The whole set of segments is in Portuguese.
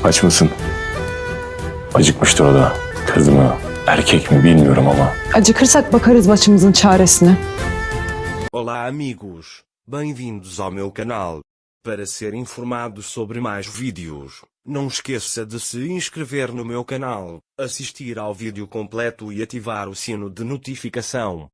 Aç mısın? Acıkmıştır o da. Kız mı, erkek mi bilmiyorum ama. Acıkırsak bakarız başımızın çaresine. Olá amigos, bem-vindos ao meu canal. Para ser informado sobre mais vídeos, não esqueça de se inscrever no meu canal, assistir ao vídeo completo e ativar o sino de notificação.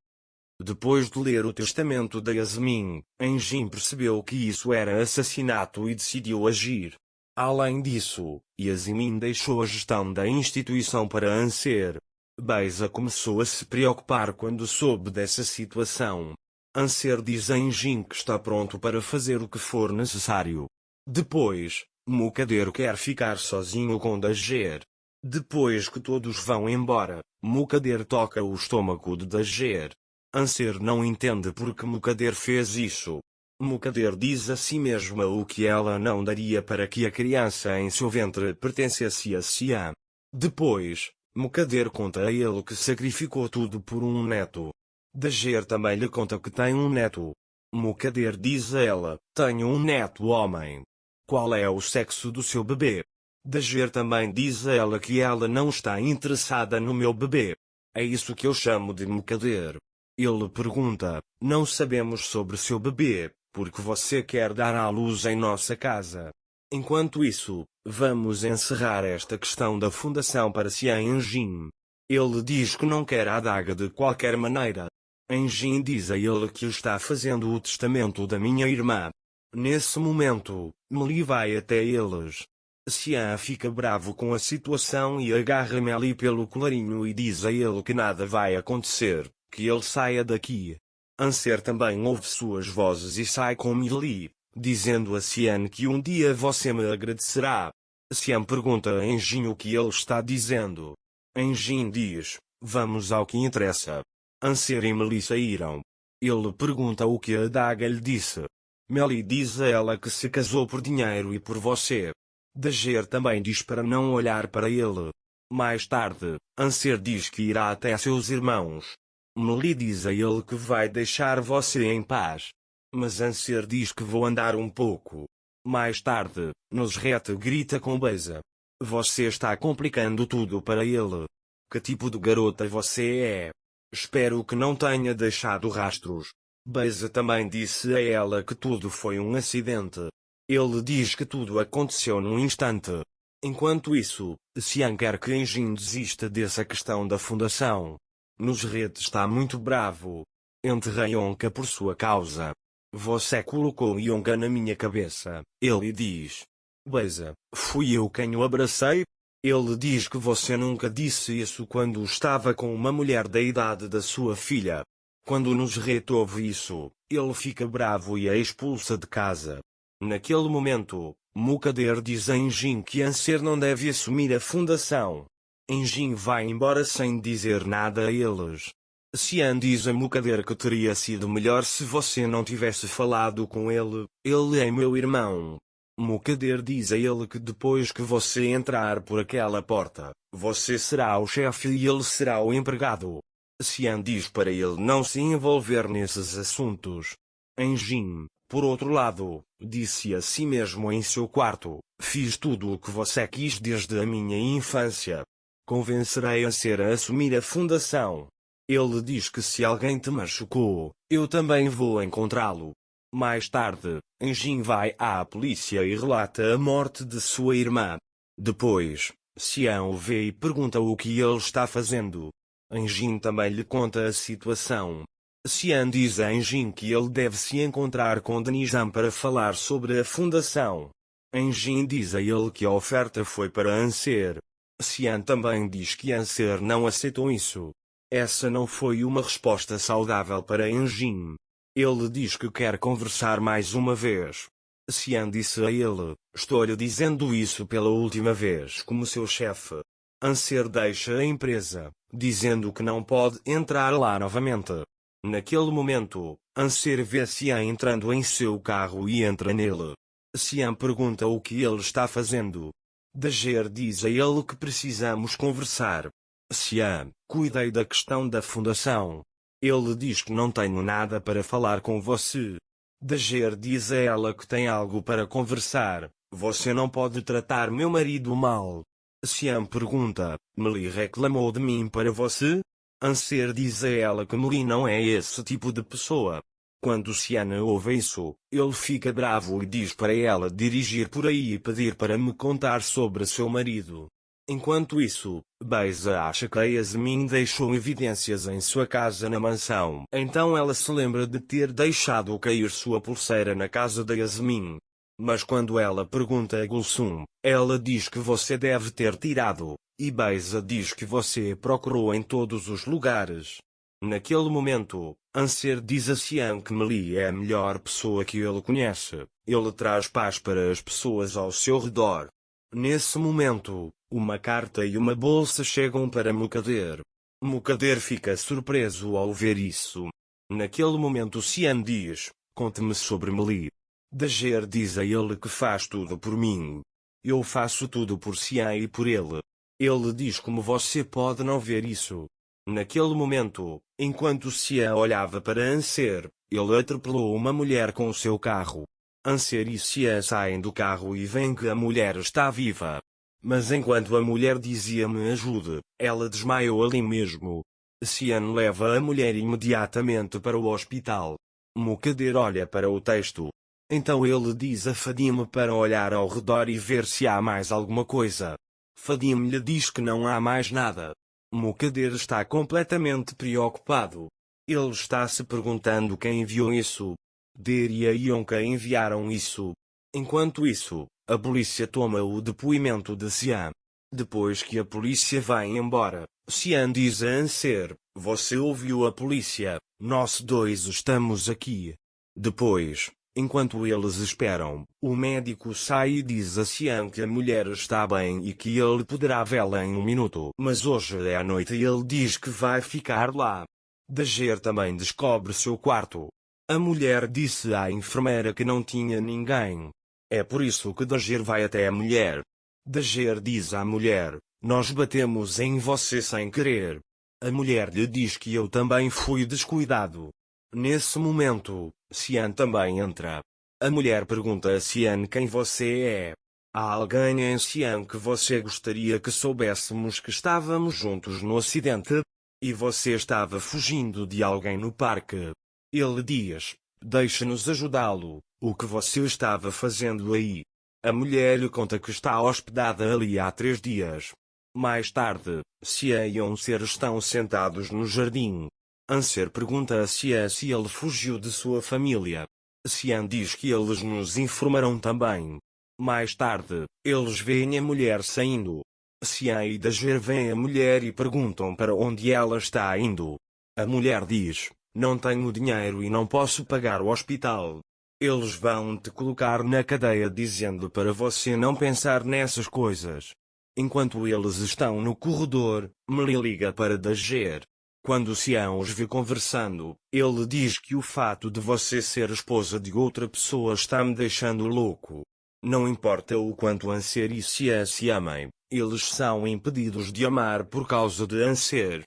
Depois de ler o testamento da Yasmin, Engin percebeu que isso era assassinato e decidiu agir. Além disso, Yasmin deixou a gestão da instituição para Anser. Beisa começou a se preocupar quando soube dessa situação. Anser diz a Engin que está pronto para fazer o que for necessário. Depois, Mukader quer ficar sozinho com Dager. Depois que todos vão embora, Mukader toca o estômago de Dager. Anser não entende por que Mukader fez isso. Mukader diz a si mesma o que ela não daria para que a criança em seu ventre pertencesse a Sian. Depois, Mukader conta a ele que sacrificou tudo por um neto. Dager também lhe conta que tem um neto. Mukader diz a ela: tenho um neto homem. Qual é o sexo do seu bebê? Dager também diz a ela que ela não está interessada no meu bebê. É isso que eu chamo de Mukader. Ele pergunta: não sabemos sobre seu bebê, porque você quer dar à luz em nossa casa. Enquanto isso, vamos encerrar esta questão da fundação para Sian Engin. Ele diz que não quer a adaga de qualquer maneira. Engin diz a ele que está fazendo o testamento da minha irmã. Nesse momento, Meli vai até eles. Sian fica bravo com a situação e agarra Meli pelo colarinho e diz a ele que nada vai acontecer, que ele saia daqui. Anser também ouve suas vozes e sai com Meli, dizendo a Sian que um dia você me agradecerá. Sian pergunta a Engin o que ele está dizendo. Engin diz: vamos ao que interessa. Anser e Meli saíram. Ele pergunta o que a adaga lhe disse. Meli diz a ela que se casou por dinheiro e por você. Dager também diz para não olhar para ele. Mais tarde, Anser diz que irá até seus irmãos. Meli diz a ele que vai deixar você em paz. Mas Anser diz que vou andar um pouco. Mais tarde, Nosret grita com Beisa: você está complicando tudo para ele. Que tipo de garota você é? Espero que não tenha deixado rastros. Beisa também disse a ela que tudo foi um acidente. Ele diz que tudo aconteceu num instante. Enquanto isso, Sian quer que Engin desista dessa questão da fundação. Nosret está muito bravo. Enterrei Yonka por sua causa. Você colocou Yonka na minha cabeça, ele diz. Beisa: fui eu quem o abracei? Ele diz que você nunca disse isso quando estava com uma mulher da idade da sua filha. Quando Nosret ouve isso, ele fica bravo e a expulsa de casa. Naquele momento, Mukader diz a Engin que Anser não deve assumir a fundação. Engin vai embora sem dizer nada a eles. Sian diz a Mukader que teria sido melhor se você não tivesse falado com ele, ele é meu irmão. Mukader diz a ele que depois que você entrar por aquela porta, você será o chefe e ele será o empregado. Sian diz para ele não se envolver nesses assuntos. Engin, por outro lado, disse a si mesmo em seu quarto: fiz tudo o que você quis desde a minha infância. Convencerei Anser a assumir a fundação. Ele diz que se alguém te machucou, eu também vou encontrá-lo. Mais tarde, Engin vai à polícia e relata a morte de sua irmã. Depois, Sian o vê e pergunta o que ele está fazendo. Engin também lhe conta a situação. Sian diz a Engin que ele deve se encontrar com Denizam para falar sobre a fundação. Engin diz a ele que a oferta foi para Anser. Sian também diz que Anser não aceitou isso. Essa não foi uma resposta saudável para Engin. Ele diz que quer conversar mais uma vez. Sian disse a ele: estou-lhe dizendo isso pela última vez como seu chefe. Anser deixa a empresa, dizendo que não pode entrar lá novamente. Naquele momento, Anser vê Sian entrando em seu carro e entra nele. Sian pergunta o que ele está fazendo. Dager diz a ele que precisamos conversar. Sian: cuidei da questão da fundação. Ele diz que não tenho nada para falar com você. Dager diz a ela que tem algo para conversar. Você não pode tratar meu marido mal. Xian pergunta, Meli reclamou de mim para você? Anser diz a ela que Meli não é esse tipo de pessoa. Quando Xian ouve isso, ele fica bravo e diz para ela dirigir por aí e pedir para me contar sobre seu marido. Enquanto isso, Beisa acha que a Yasmin deixou evidências em sua casa na mansão. Então ela se lembra de ter deixado cair sua pulseira na casa da Yasmin. Mas quando ela pergunta a Gulsum, ela diz que você deve ter tirado, e Beisa diz que você procurou em todos os lugares. Naquele momento, Anser diz a Xian que Meli é a melhor pessoa que ele conhece. Ele traz paz para as pessoas ao seu redor. Nesse momento, uma carta e uma bolsa chegam para Mukader. Mukader fica surpreso ao ver isso. Naquele momento Xian diz, conte-me sobre Meli. Dager diz a ele que faz tudo por mim. Eu faço tudo por Xian e por ele. Ele diz como você pode não ver isso. Naquele momento, enquanto Xian olhava para Anser, ele atropelou uma mulher com o seu carro. Anser e Xian saem do carro e veem que a mulher está viva. Mas enquanto a mulher dizia me ajude, ela desmaiou ali mesmo. Xian leva a mulher imediatamente para o hospital. Mukader olha para o texto. Então ele diz a Fadim para olhar ao redor e ver se há mais alguma coisa. Fadim lhe diz que não há mais nada. Mukader está completamente preocupado. Ele está se perguntando quem enviou isso. Der e a Yonka enviaram isso. Enquanto isso, a polícia toma o depoimento de Xian. Depois que a polícia vai embora, Xian diz a Anser, você ouviu a polícia, nós dois estamos aqui. Depois, enquanto eles esperam, o médico sai e diz a Xian que a mulher está bem e que ele poderá vê-la em um minuto. Mas hoje é à noite e ele diz que vai ficar lá. Dager também descobre seu quarto. A mulher disse à enfermeira que não tinha ninguém. É por isso que Dager vai até a mulher. Dager diz à mulher, nós batemos em você sem querer. A mulher lhe diz que eu também fui descuidado. Nesse momento, Xian também entra. A mulher pergunta a Xian quem você é. Há alguém em Xian que você gostaria que soubéssemos que estávamos juntos no acidente? E você estava fugindo de alguém no parque. Ele diz, deixe-nos ajudá-lo, o que você estava fazendo aí? A mulher lhe conta que está hospedada ali há 3 dias. Mais tarde, Xian e Anser estão sentados no jardim. Anser pergunta a Xian se ele fugiu de sua família. Xian diz que eles nos informarão também. Mais tarde, eles veem a mulher saindo. Xian e Dager veem a mulher e perguntam para onde ela está indo. A mulher diz, não tenho dinheiro e não posso pagar o hospital. Eles vão te colocar na cadeia dizendo para você não pensar nessas coisas. Enquanto eles estão no corredor, Meli liga para Dager. Quando Xian os vê conversando, ele diz que o fato de você ser esposa de outra pessoa está me deixando louco. Não importa o quanto Anser e Xian se amem, eles são impedidos de amar por causa de Anser.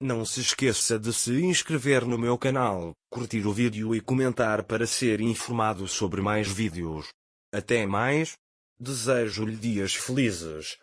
Não se esqueça de se inscrever no meu canal, curtir o vídeo e comentar para ser informado sobre mais vídeos. Até mais. Desejo-lhe dias felizes.